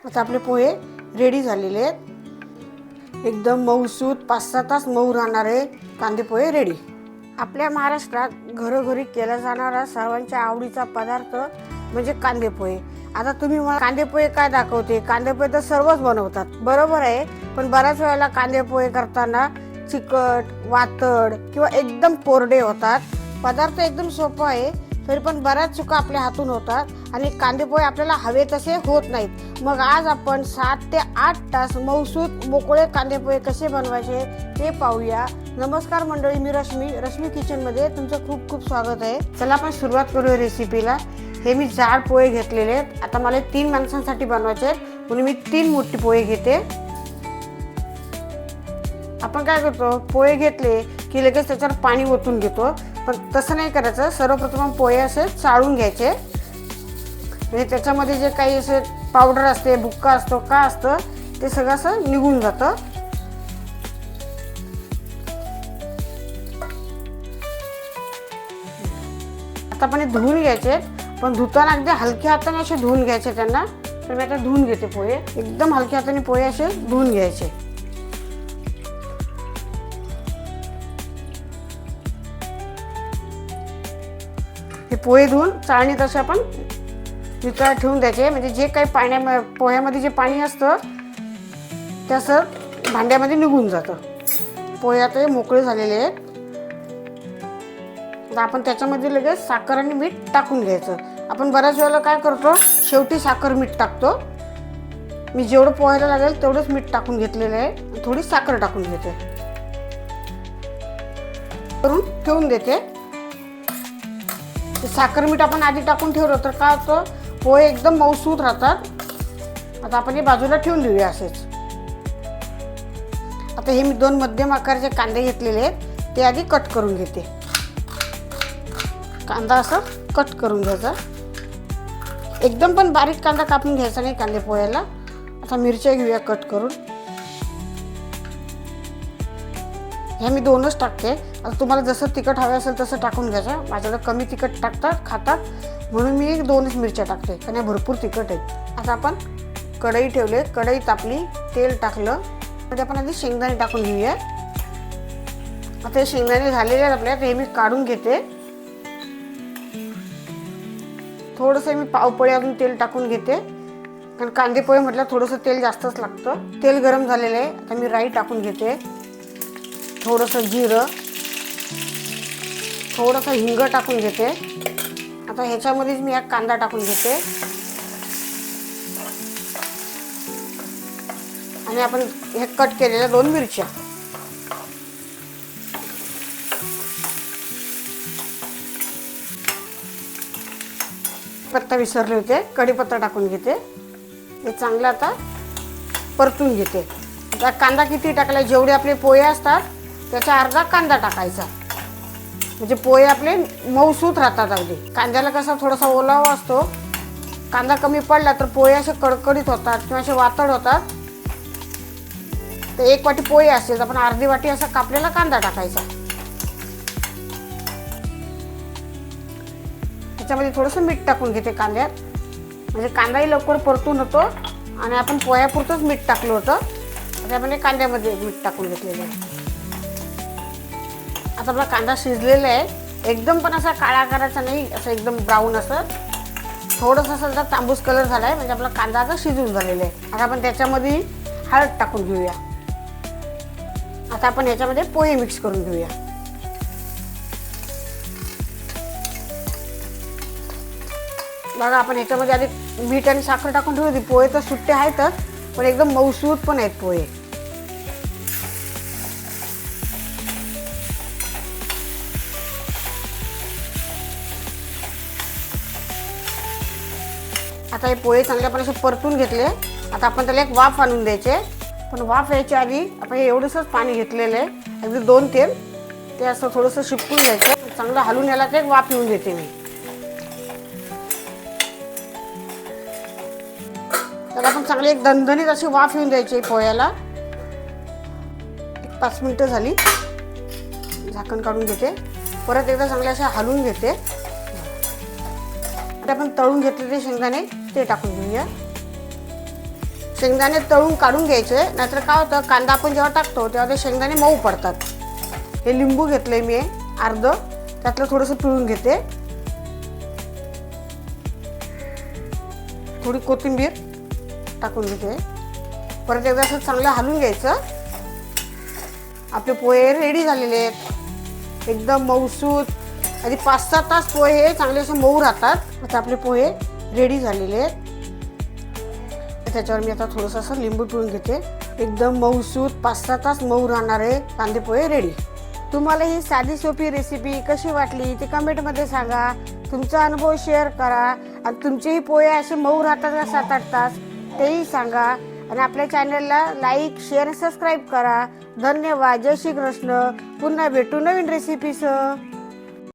आता आपले पोहे रेडी झालेले आहेत। एकदम मऊसूत 5-6 तास मऊ राहणारे कांदे पोहे रेडी। आपल्या महाराष्ट्रात घरोघरी केला जाणारा सर्वांच्या आवडीचा पदार्थ म्हणजे कांदे पोहे। आता तुम्ही मला कांदे पोहे काय दाखवते, कांदे पोहे तर सर्वच बनवतात, बरोबर आहे, पण बऱ्याच वेळेला कांदे पोहे करताना चिकट, वातड किंवा एकदम कोरडे होतात। पदार्थ एकदम सोपा आहे, तरी पण बऱ्याच चुका आपल्या हातून होतात आणि कांदे पोहे आपल्याला हवे तसे होत नाहीत। मग आज आपण 7 ते 8 तास मऊसूत मोकळे कांदे पोहे कसे बनवायचे ते पाहूया। नमस्कार मंडळी, मी रश्मी किचन मध्ये तुमचं खूप खूप स्वागत आहे। चला आपण सुरुवात करूया रेसिपीला। हे मी जाड पोहे घेतलेले आहेत। आता मला 3 माणसांसाठी बनवायचे आहेत, म्हणून मी 3 मोठी पोहे घेते। आपण काय करतो, पोहे घेतले की लगेच त्याच्यावर पाणी ओतून घेतो, पण तसं नाही करायचं। सर्वप्रथम पोहे असे चाळून घ्यायचे, म्हणजे त्याच्यामध्ये जे काही असे पावडर असते, बुक्का असतो, का असतं ते सगळं असं निघून जातं। आता आपण धुवून घ्यायचे, पण धुताना अगदी हलक्या हाताने असे धुवून घ्यायचे त्यांना। तर मी आता धुवून घेते पोहे, एकदम हलक्या हाताने पोहे असे धुवून घ्यायचे। हे पोहे धुवून चाळणीत असे आपण नितळ ठेवून द्यायचे, म्हणजे जे काही पोह्यामध्ये जे पाणी असतं ते असं भांड्यामध्ये निघून जातं। पोहे आता हे मोकळे झालेले आहेत। तर आपण त्याच्यामध्ये लगेच साखर आणि मीठ टाकून घ्यायचं। आपण बऱ्याच वेळेला काय करतो, शेवटी साखर मीठ टाकतो। मी जेवढं पोह्याला लागेल तेवढंच मीठ टाकून घेतलेलं आहे, थोडी साखर टाकून घेते, करून ठेवून देते। साखर मीठ आपण आधी टाकून ठेवलं तर काय होतं, पोहे एकदम मऊसूत राहतात। आता आपण हे बाजूला ठेवून देऊया असेच। आता हे मी 2 मध्यम आकाराचे कांदे घेतलेले आहेत, ते आधी कट करून घेते। कांदा असं कट करून घ्यायचा, एकदम पण बारीक कांदा कापून घ्यायचा नाही कांदे पोह्याला। आता मिरच्या घेऊया कट करून, ह्या मी 2च टाकते। आता तुम्हाला जसं तिखट हवे असेल तसं टाकून घ्यायचं। माझ्याकडे कमी तिखट खातात, म्हणून मी 2च मिरच्या टाकते, कारण भरपूर तिखट आहेत। आता आपण कढई ठेवले, कढई तापली, तेल टाकलं, म्हणजे आपण आधी शेंगदाणे टाकून घेऊया। आता हे शेंगदाणे झालेले आहेत आपल्या, हे मी काढून घेते। थोडंसं मी पावपळी अजून तेल टाकून घेते, कारण कांदे पोहे म्हटलं थोडंसं तेल जास्तच लागतं। तेल गरम झालेलं आहे, आता मी राई टाकून घेते, थोडंसं जिरं, थोडंसं हिंग टाकून घेते। आता ह्याच्यामध्येच मी एक कांदा टाकून घेते आणि आपण हे कट केलेल्या 2 मिरच्या। पत्ता विसरले होते, कढीपत्ता टाकून घेते। हे चांगलं आता परतून घेते। आता कांदा किती टाकला, जेवढे आपले पोहे असतात त्याचा अर्धा कांदा टाकायचा, म्हणजे पोहे आपले मऊसूत राहतात अगदी। कांद्याला कसा थोडासा ओलावा असतो, कांदा कमी पडला तर पोहे असे कडकडीत होतात किंवा असे वातड होतात। तर 1 वाटी पोहे असतील, आपण अर्धी वाटी असा कापलेला कांदा टाकायचा। त्याच्यामध्ये थोडंसं मीठ टाकून घेते कांद्यात, म्हणजे कांदाही लवकर परतून होतो आणि आपण पोह्यापुरतंच मीठ टाकलं होतं। आता आपण कांद्यामध्ये मीठ टाकून घेतलेलं आहे। आता आपला कांदा शिजलेला आहे, एकदम पण असा काळा करायचा नाही, असं एकदम ब्राऊन असं थोडंसं असं तांबूस कलर झाला आहे, म्हणजे आपला कांदा आता शिजून झालेला आहे। आता आपण त्याच्यामध्ये हळद टाकून घेऊया। आता आपण याच्यामध्ये पोहे मिक्स करून घेऊया। बघा, आपण ह्याच्यामध्ये आधी मीठ आणि साखर टाकून ठेवली, पोहे तर सुट्टे आहेतच, पण एकदम मऊसूत पण आहेत पोहे। आता हे पोहे चांगल्यापणे परतून घेतले। आता आपण त्याला एक वाफ आणून द्यायचे, पण वाफ यायच्या आधी आपण एवढंसंच पाणी घेतलेलं आहे, अगदी 2 थेंब, ते असं थोडंसं शिपकून घ्यायचं, चांगलं हलवून याला ते एक वाफ येऊन देते मी। तर आपण चांगली एक दणदणीत अशी वाफ येऊन द्यायची पोह्याला। 5 मिनिटं झाली, झाकण काढून घेते, परत एकदा चांगले असे हलवून घेते। आता आपण तळून घेतलेले शेंगदाणे ते टाकून घेऊया। शेंगदाणे तळून काढून घ्यायचे, नाहीतर काय होतं कांदा आपण जेव्हा टाकतो तेव्हा ते शेंगदाणे मऊ पडतात. हे लिंबू घेतलंय मी अर्ध, त्यातलं थोडंसं पिळून घेते. थोडी कोथिंबीर टाकून घेते. परत एकदा असं चांगलं हलवून घ्यायचं. आपले पोहे रेडी झालेले आहेत, एकदम मऊसूत. आधी 5-6 तास पोहे चांगले असे मऊ राहतात. आता आपले पोहे रेडी झालेले आहेत. त्याच्यावर मी आता थोडंसं असं लिंबू पिळून घेते. एकदम मऊसूत 5-6 तास मऊ राहणारे कांदे पोहे रेडी. तुम्हाला ही साधी सोपी रेसिपी कशी वाटली ते कमेंटमध्ये सांगा. तुमचा अनुभव शेअर करा आणि तुमचेही पोहे असे मऊ राहतात का 7-8 तास तेही सांगा. आणि आपल्या चॅनलला लाईक, शेअर, सबस्क्राईब करा. धन्यवाद. जय श्री कृष्ण. पुन्हा भेटू नवीन रेसिपीसह.